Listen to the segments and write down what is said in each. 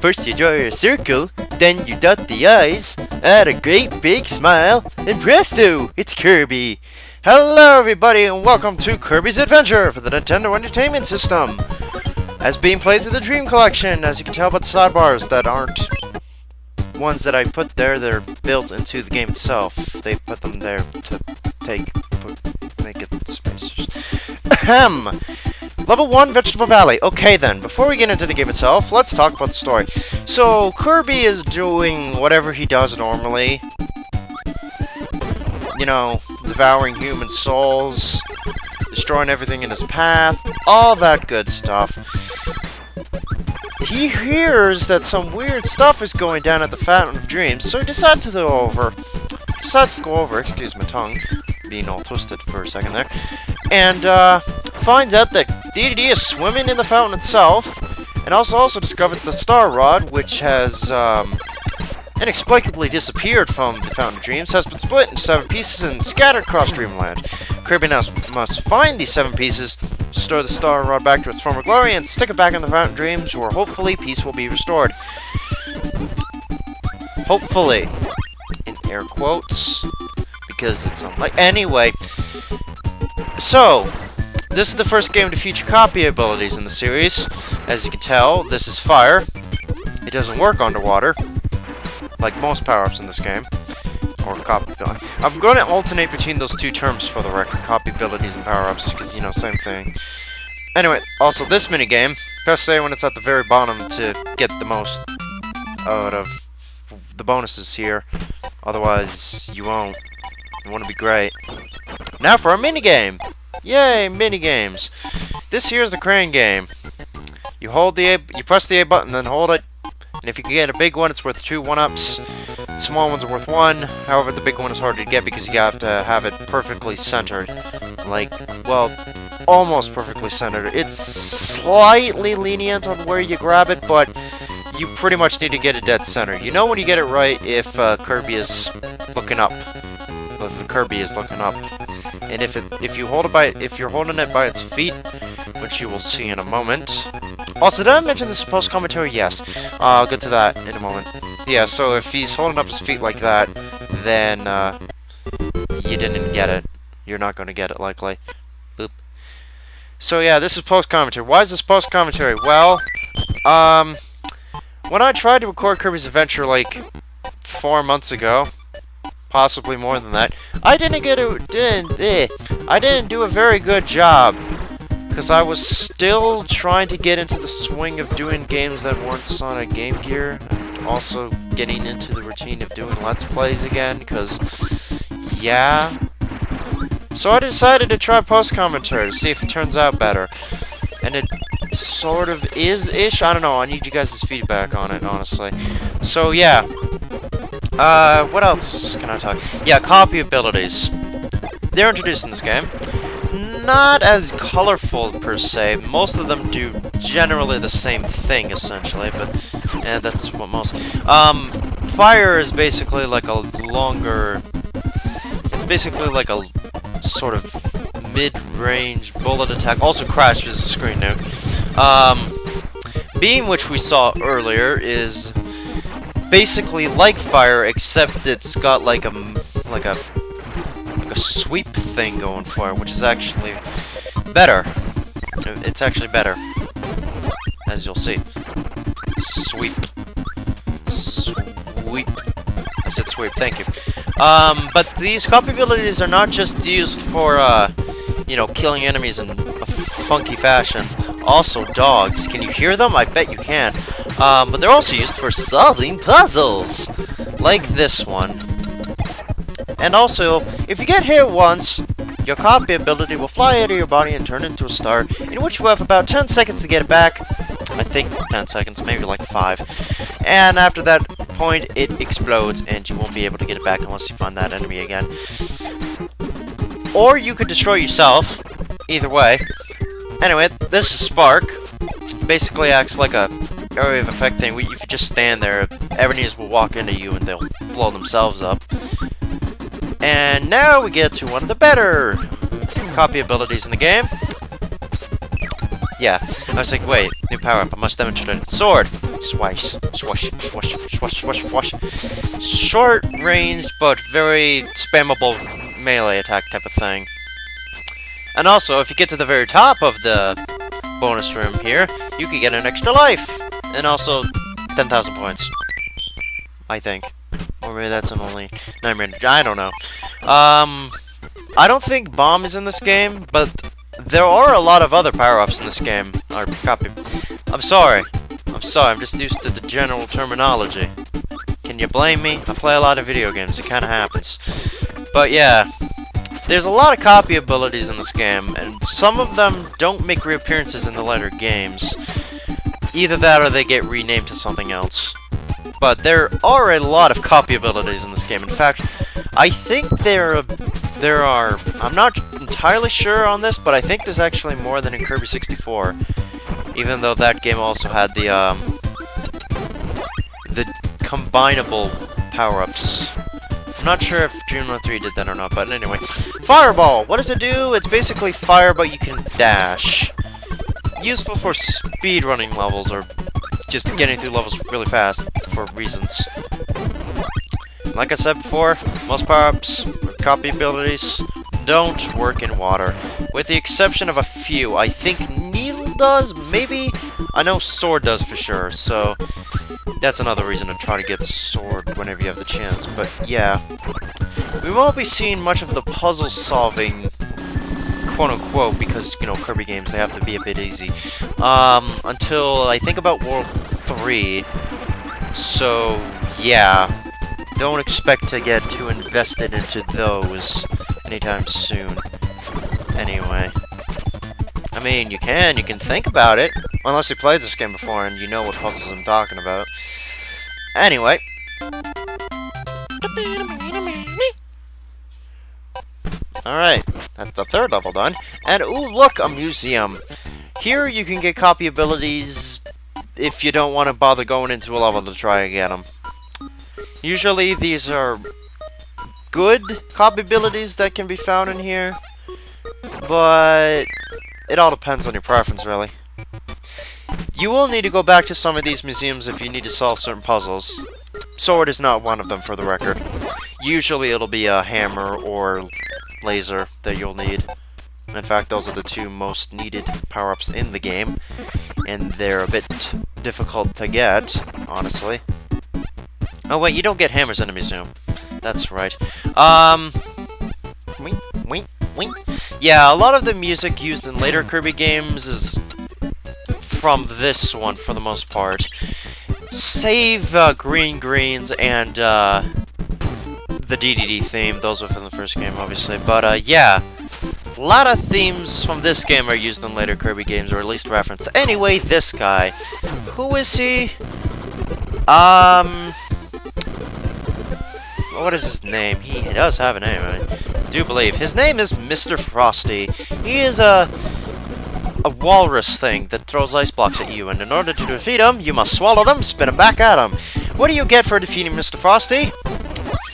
First you draw your circle, then you dot the I's, add a great big smile, and presto, it's Kirby. Hello everybody and welcome to Kirby's Adventure for the Nintendo Entertainment System. As being played through the Dream Collection, as you can tell by the sidebars that aren't ones that I put there, they're built into the game itself. They put them there to make it spaces. Ahem! Level 1, Vegetable Valley. Okay then, before we get into the game itself, let's talk about the story. So, Kirby is doing whatever he does normally. You know, devouring human souls, destroying everything in his path, all that good stuff. He hears that some weird stuff is going down at the Fountain of Dreams, so he decides to go over, excuse my tongue, being all twisted for a second there, and finds out that DDD is swimming in the fountain itself, and also discovered the Star Rod, which has inexplicably disappeared from the Fountain of Dreams, has been split into 7 pieces and scattered across Dreamland. Kirby now must find these 7 pieces, restore the Star Rod back to its former glory, and stick it back in the Fountain of Dreams, where hopefully peace will be restored. Hopefully. In air quotes. Because it's unlike. Anyway. So, this is the first game to feature copy abilities in the series. As you can tell, this is fire. It doesn't work underwater, like most power-ups in this game. Or copy. I'm going to alternate between those two terms for the record, copy abilities and power-ups, because, you know, same thing. Anyway, also this minigame, press A when it's at the very bottom to get the most out of the bonuses here. Otherwise, you won't. You want to be great. Now for our minigame! Yay, minigames! This here is the crane game. You hold the A, you press the A button, then hold it. And if you can get a big one, it's worth 2 1-ups. Small ones are worth 1. However, the big one is hard to get because you have to have it perfectly centered. Like, well, almost perfectly centered. It's slightly lenient on where you grab it, but you pretty much need to get it dead center. You know when you get it right if Kirby is looking up. If the Kirby is looking up. And if you're holding it by its feet, which you will see in a moment. Also, did I mention this is post-commentary? Yes. I'll get to that in a moment. Yeah, so if he's holding up his feet like that, then you didn't get it. You're not going to get it, likely. Boop. So yeah, this is post-commentary. Why is this post-commentary? Well, when I tried to record Kirby's Adventure like 4 months ago, possibly more than that, I didn't do a very good job. Because I was still trying to get into the swing of doing games that weren't on Game Gear, and also getting into the routine of doing Let's Plays again, because, yeah. So I decided to try post-commentary to see if it turns out better. And it sort of is-ish. I don't know, I need you guys' feedback on it, honestly. So, yeah. What else can I talk? Yeah, copy abilities. They're introduced in this game. Not as colorful per se. Most of them do generally the same thing essentially, but that's what most. Fire is basically like a longer. It's basically like a sort of mid-range bullet attack. Also, crash is a screen nuke. Beam, which we saw earlier, is basically like fire, except it's got like a sweep thing going for it, which is actually better. It's actually better, as you'll see. Sweep. Sweep. I said sweep, thank you. But these copy abilities are not just used for, you know, killing enemies in a funky fashion. Also, dogs. Can you hear them? I bet you can. But they're also used for solving puzzles, like this one. And also, if you get hit once, your copy ability will fly out of your body and turn into a star, in which you have about 10 seconds to get it back. I think 10 seconds, maybe like 5. And after that point, it explodes, and you won't be able to get it back unless you find that enemy again. Or you could destroy yourself. Either way. Anyway, this is Spark. Basically acts like a area of effect thing. If you just stand there, enemies will walk into you and they'll blow themselves up. And now we get to one of the better copy abilities in the game. Yeah, I was like, wait, new power-up, I must demonstrate it. Sword! Swish, swish, swish, swish, swish, swish. Short range, but very spammable melee attack type of thing. And also, if you get to the very top of the bonus room here, you can get an extra life! And also, 10,000 points. I think. Or maybe that's an only 9 minutes. I don't know. I don't think bomb is in this game, but there are a lot of other power-ups in this game. Or copy. I'm sorry, I'm just used to the general terminology. Can you blame me? I play a lot of video games, it kinda happens. But yeah, there's a lot of copy abilities in this game, and some of them don't make reappearances in the later games. Either that or they get renamed to something else. But there are a lot of copy abilities in this game. In fact, I think there are, I'm not entirely sure on this, but I think there's actually more than in Kirby 64. Even though that game also had the combinable power-ups. I'm not sure if Dreamland 3 did that or not, but anyway. Fireball! What does it do? It's basically fire, but you can dash. Useful for speedrunning levels, or just getting through levels really fast, for reasons. Like I said before, most power-ups, or copy abilities, don't work in water. With the exception of a few. I think Needle does, maybe? I know Sword does for sure, so that's another reason to try to get Sword whenever you have the chance. But yeah, we won't be seeing much of the puzzle solving, quote-unquote, because, you know, Kirby games, they have to be a bit easy, until I think about World 3. So yeah, don't expect to get too invested into those anytime soon. Anyway, I mean, you can think about it, unless you played this game before and you know what puzzles I'm talking about. Anyway. Alright, that's the third level done. And ooh, look, a museum. Here you can get copy abilities if you don't want to bother going into a level to try and get them. Usually these are good copy abilities that can be found in here, but it all depends on your preference, really. You will need to go back to some of these museums if you need to solve certain puzzles. Sword is not one of them, for the record. Usually it'll be a hammer or laser that you'll need. In fact, those are the two most needed power-ups in the game, and they're a bit difficult to get, honestly. Oh wait, you don't get hammers in a museum. That's right. Wink, wink, wink. Yeah, a lot of the music used in later Kirby games is from this one, for the most part. Save Green Greens and the DDD theme. Those were from the first game, obviously. But yeah, a lot of themes from this game are used in later Kirby games, or at least referenced. Anyway, this guy. Who is he? What is his name? He does have a name, I do believe. His name is Mr. Frosty. He is a walrus thing that throws ice blocks at you, and in order to defeat him, you must swallow them, spin them back at him. What do you get for defeating Mr. Frosty?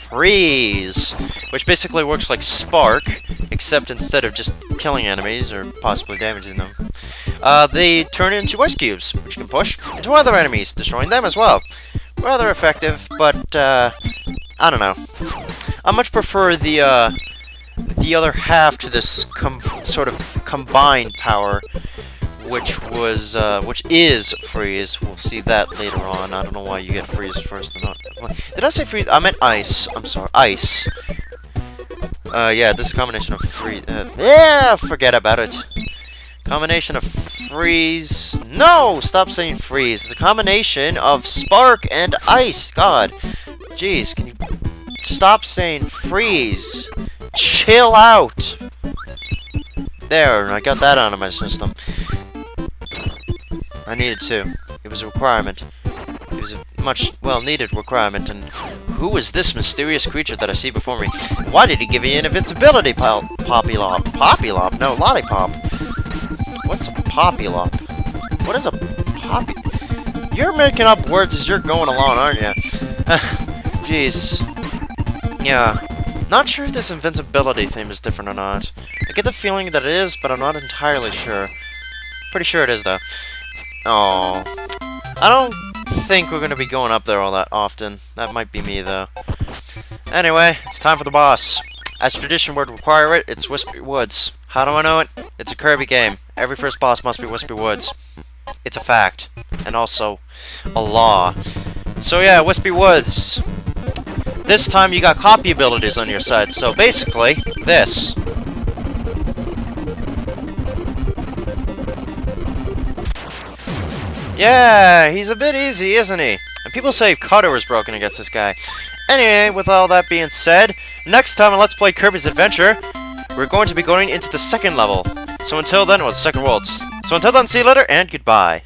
Freeze! Which basically works like Spark, except instead of just killing enemies, or possibly damaging them, they turn into ice cubes, which you can push into other enemies, destroying them as well. Rather effective, but, I don't know. I much prefer the other half to this sort of combined power, which is freeze. We'll see that later on. I don't know why you get freeze first or not. Did I say freeze? I meant ice. I'm sorry, ice. Yeah, this is a combination of freeze. Yeah, forget about it. Combination of freeze. No, stop saying freeze. It's a combination of spark and ice. God, jeez, can you stop saying freeze? Chill out. There, I got that out of my system. I needed to. It was a requirement. It was a much well-needed requirement. And who is this mysterious creature that I see before me? Why did he give me an invincibility, Poppylop? Poppylop? No, Lollipop. What's a Poppylop? What is a Poppy? You're making up words as you're going along, aren't you? Jeez. Yeah. Not sure if this invincibility theme is different or not. I get the feeling that it is, but I'm not entirely sure. Pretty sure it is, though. Oh, I don't think we're gonna be going up there all that often. That might be me, though. Anyway, it's time for the boss. As tradition would require it, it's Wispy Woods. How do I know it? It's a Kirby game. Every first boss must be Wispy Woods. It's a fact. And also, a law. So yeah, Wispy Woods. This time you got copy abilities on your side. So basically, this. Yeah, he's a bit easy, isn't he? And people say Cutter was broken against this guy. Anyway, with all that being said, next time on Let's Play Kirby's Adventure, we're going to be going into the second level. So until then, well, the second world. So until then, see you later, and goodbye.